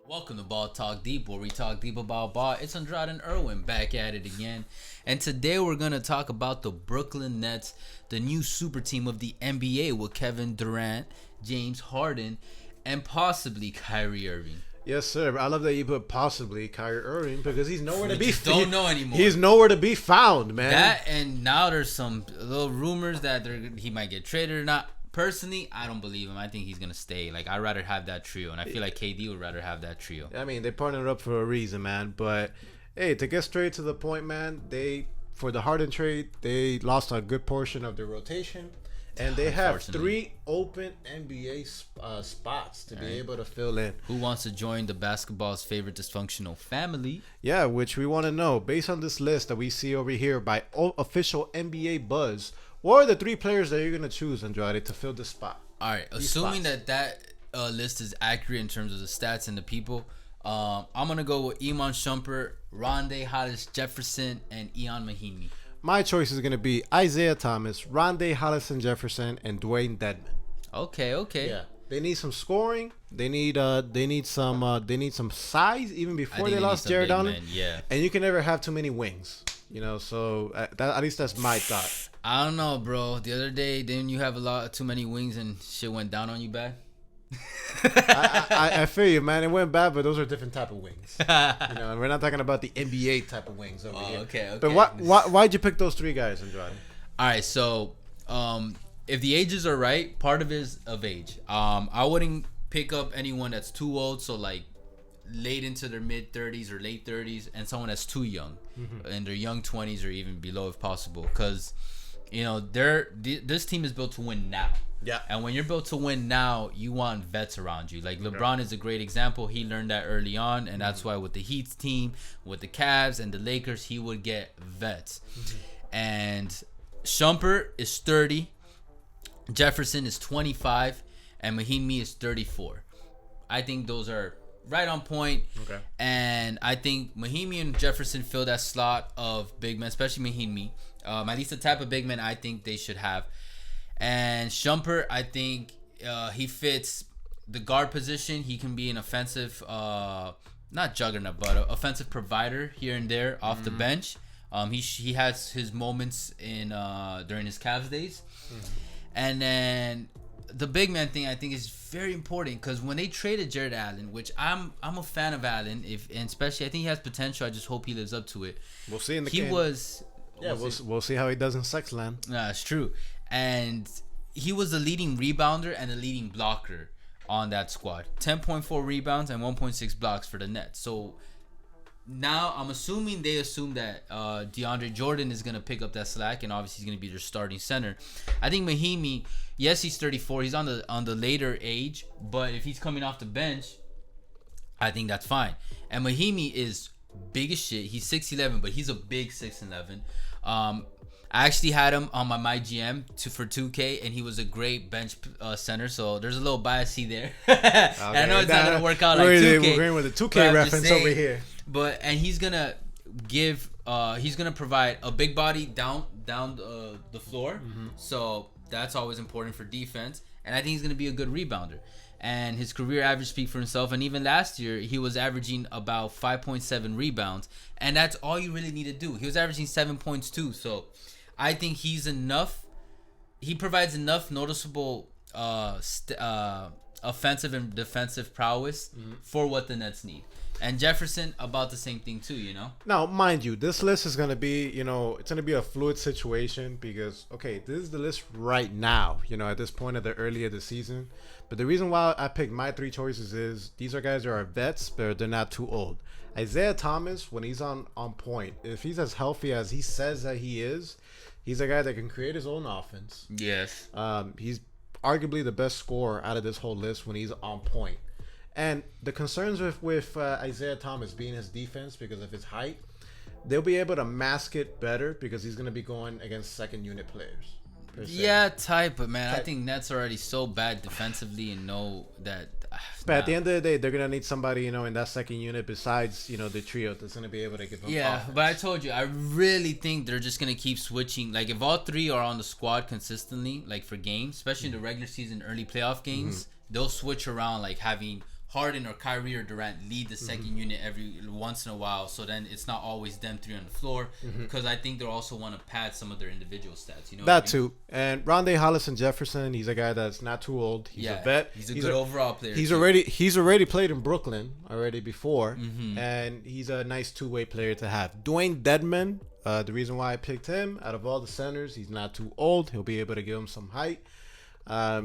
Welcome to Ball Talk Deep, where we talk deep about ball. It's Andrade and Irwin back at it again. And today we're going to talk about the Brooklyn Nets, the new super team of the NBA with Kevin Durant, James Harden, and possibly Kyrie Irving. Yes, sir. I love that you put possibly Kyrie Irving because he's nowhere to be found. Don't know anymore. He's nowhere to be found, man. That, and now there's some little rumors that he might get traded or not. Personally, I don't believe him. I think he's going to stay. Like, I'd rather have that trio. And I feel like KD would rather have that trio. I mean, they partnered up for a reason, man. But, hey, to get straight to the point, man, for the Harden trade, they lost a good portion of their rotation. And they have 3 open NBA spots to be able to fill in. Who wants to join the basketball's favorite dysfunctional family? Yeah, which we want to know. Based on this list that we see over here by official NBA Buzz, what are the 3 players that you're going to choose, Andrade, to fill this spot? All right, assuming that list is accurate in terms of the stats and the people, I'm going to go with Iman Shumpert, Rondé Hollis-Jefferson, and Ian Mahinmi. My choice is going to be Isaiah Thomas, Rondé Hollis-Jefferson, and Dwayne Dedmon. Okay. Yeah. They need some scoring. They need some size even before they lost Jared Allen. Yeah. And you can never have too many wings. So at least that's my thought. I don't know, bro. The other day, didn't you have too many wings and shit went down on you bad? I feel you, man. It went bad, but those are different type of wings. And we're not talking about the NBA type of wings over here. Okay. But why'd you pick those 3 guys, Andrade? All right, so if the ages are right, part of it is of age. I wouldn't pick up anyone that's too old, so like late into their mid 30s or late 30s, and someone that's too young, in their young 20s or even below if possible, because this team is built to win now. Yeah. And when you're built to win now, you want vets around you. Like LeBron is a great example. He learned that early on, and that's why with the Heat's team, with the Cavs and the Lakers, he would get vets. And Shumpert is 30, Jefferson is 25, and Mahinmi is 34. I think those are right on point. Okay. And I think Mahinmi and Jefferson fill that slot of big men, especially Mahinmi. At least the type of big men I think they should have. And Shumpert, I think he fits the guard position. He can be an offensive, not juggernaut, but an offensive provider here and there off the bench. He has his moments during his Cavs days. And then the big man thing I think is very important, because when they traded Jared Allen, which I'm a fan of Allen, and especially I think he has potential. I just hope he lives up to it. We'll see in the game. We'll see how he does in Sexland. Nah, it's true. And he was the leading rebounder and the leading blocker on that squad. 10.4 rebounds and 1.6 blocks for the Nets. So now I'm assuming they assume that DeAndre Jordan is going to pick up that slack, and obviously he's going to be their starting center. I think Mahinmi, yes, he's 34. He's on the later age, but if he's coming off the bench, I think that's fine. And Mahinmi is big as shit. He's 6'11", but he's a big 6'11". I actually had him on my GM for 2K, and he was a great bench center. So there's a little bias there. Okay, I know it's not gonna work out like 2K. We're agreeing with the 2K reference over here. And he's gonna provide a big body down the floor. So that's always important for defense. And I think he's gonna be a good rebounder. And his career average speak for himself. And even last year, he was averaging about 5.7 rebounds. And that's all you really need to do. He was averaging 7 points too. So I think he's enough. He provides enough noticeable offensive and defensive prowess for what the Nets need. And Jefferson, about the same thing too, Now, mind you, this list is going to be, it's going to be a fluid situation because, okay, this is the list right now, at this point of the early of the season. But the reason why I picked my 3 choices is these are guys that are vets, but they're not too old. Isaiah Thomas, when he's on point, if he's as healthy as he says that he is, he's a guy that can create his own offense. Yes. He's arguably the best scorer out of this whole list when he's on point. And the concerns with Isaiah Thomas being his defense because of his height, they'll be able to mask it better because he's going to be going against second unit players. Yeah, but man, I think Nets are already so bad defensively and know that. But at the end of the day, they're gonna need somebody, in that second unit besides, the trio that's gonna be able to give them. Yeah, offense. but I told you, I really think they're just gonna keep switching. Like if all 3 are on the squad consistently, like for games, especially in the regular season, early playoff games, they'll switch around, like having Harden or Kyrie or Durant lead the second unit every once in a while, so then it's not always them three on the floor, because I think they also want to pad some of their individual stats. You know that too. And Rondé Hollis-Jefferson, he's a guy that's not too old. He's a vet. He's a good overall player. He's already played in Brooklyn before, and he's a nice two-way player to have. Dwayne Dedmon, the reason why I picked him out of all the centers, he's not too old. He'll be able to give him some height. I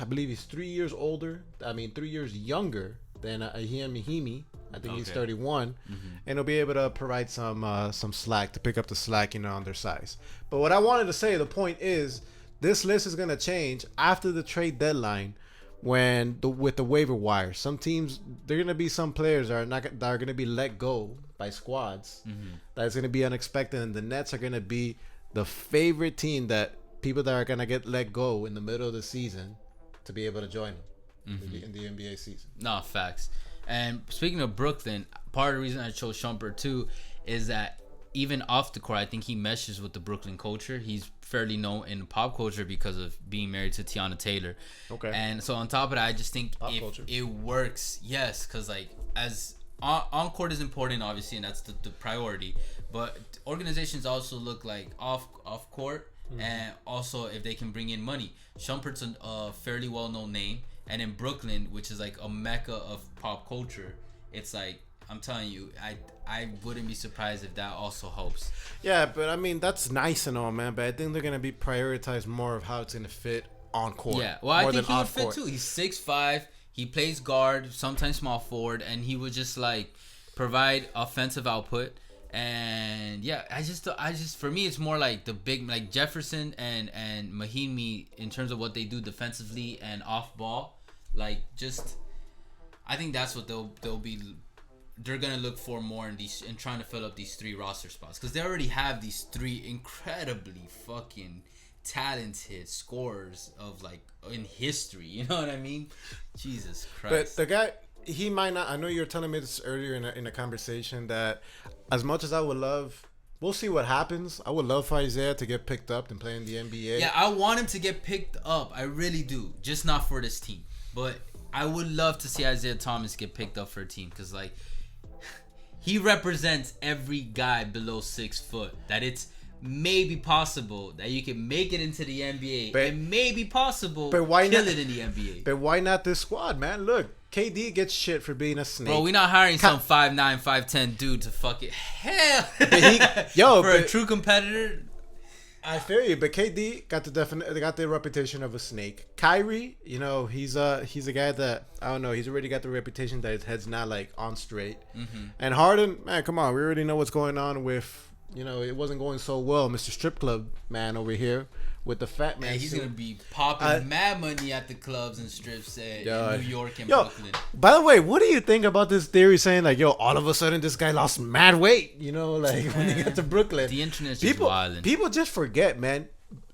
believe he's 3 years older. 3 years younger than Ahiem Mahimi. I think he's 31, and he'll be able to provide some slack to pick up the slack, on their size. But what I wanted to say, the point is, this list is gonna change after the trade deadline, with the waiver wire. Some teams, there are gonna be some players that are gonna be let go by squads. That's gonna be unexpected, and the Nets are gonna be the favorite team that people that are gonna get let go in the middle of the season to be able to join them in the NBA season. No, facts. And speaking of Brooklyn, part of the reason I chose Shumpert too is that even off the court, I think he meshes with the Brooklyn culture. He's fairly known in pop culture because of being married to Tiana Taylor. Okay. And so on top of that, I just think it works. Yes, because as on court is important, obviously, and that's the priority. But organizations also look like off court. And also if they can bring in money. Shumpert's a fairly well-known name, and in Brooklyn, which is like a mecca of pop culture, it's like, I'm telling you, I wouldn't be surprised if that also helps. Yeah, but that's nice and all, man, but I think they're gonna be prioritized more of how it's gonna fit on court. Yeah, well, I think he would fit too. He's 6'5", he plays guard, sometimes small forward, and he would just provide offensive output. And yeah, I just for me, it's more like the big, like Jefferson and Mahimi in terms of what they do defensively and off ball. I think that's what they're gonna look for more in trying to fill up these 3 roster spots, because they already have these 3 incredibly fucking talented scorers in history. You know what I mean? Jesus Christ. But the guy, he might not. I know you were telling me this earlier in a conversation that, as much as I would love, we'll see what happens. I would love for Isaiah to get picked up and play in the NBA. Yeah, I want him to get picked up. I really do. Just not for this team. But I would love to see Isaiah Thomas get picked up for a team, because he represents every guy below 6 foot. That it's maybe possible that you can make it into the NBA. But, it may be possible but why kill not, it in the NBA. But why not this squad, man? Look, KD gets shit for being a snake. Bro, we're not hiring some 5'9", 5'10" dude to fuck it. Hell. For a true competitor. I feel you, but KD got the reputation of a snake. Kyrie, he's a guy that, I don't know, he's already got the reputation that his head's not on straight. And Harden, man, come on, we already know what's going on with, it wasn't going so well, Mr. Strip Club man over here with the fat man. Yeah, he's gonna be popping mad money at the clubs and strips in New York and Brooklyn. By the way, what do you think about this theory saying all of a sudden this guy lost mad weight? When he got to Brooklyn, the internet's just wilding. People just forget, man.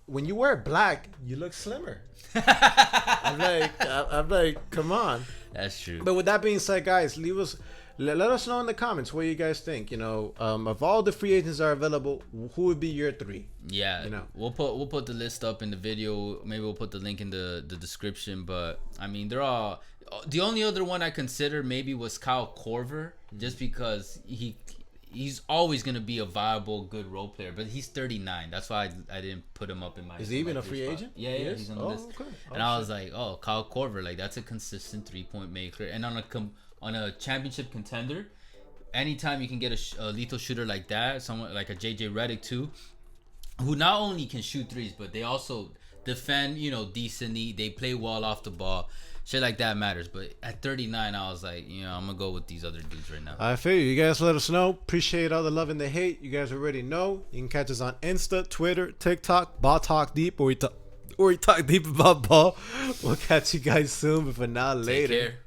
When you wear black, you look slimmer. I'm like, come on. That's true. But with that being said, guys, let us know in the comments what you guys think. Of all the free agents that are available, who would be your 3? Yeah, we'll put the list up in the video. Maybe we'll put the link in the description. But they're all. The only other one I considered maybe was Kyle Korver, just because he's always gonna be a viable, good role player. But he's 39. That's why I didn't put him up in my. Is he even a free agent? Yeah, he's on the list. Okay. And I was like, Kyle Korver, that's a consistent 3-point maker, and on a championship contender, anytime you can get a lethal shooter like that, someone like a JJ Redick too, who not only can shoot threes, but they also defend, decently. They play well off the ball. Shit like that matters. But at 39, I was like, I'm going to go with these other dudes right now. I feel you. You guys let us know. Appreciate all the love and the hate. You guys already know. You can catch us on Insta, Twitter, TikTok, Ball Talk Deep, or we talk deep about ball. We'll catch you guys soon, but for now, later. Take care.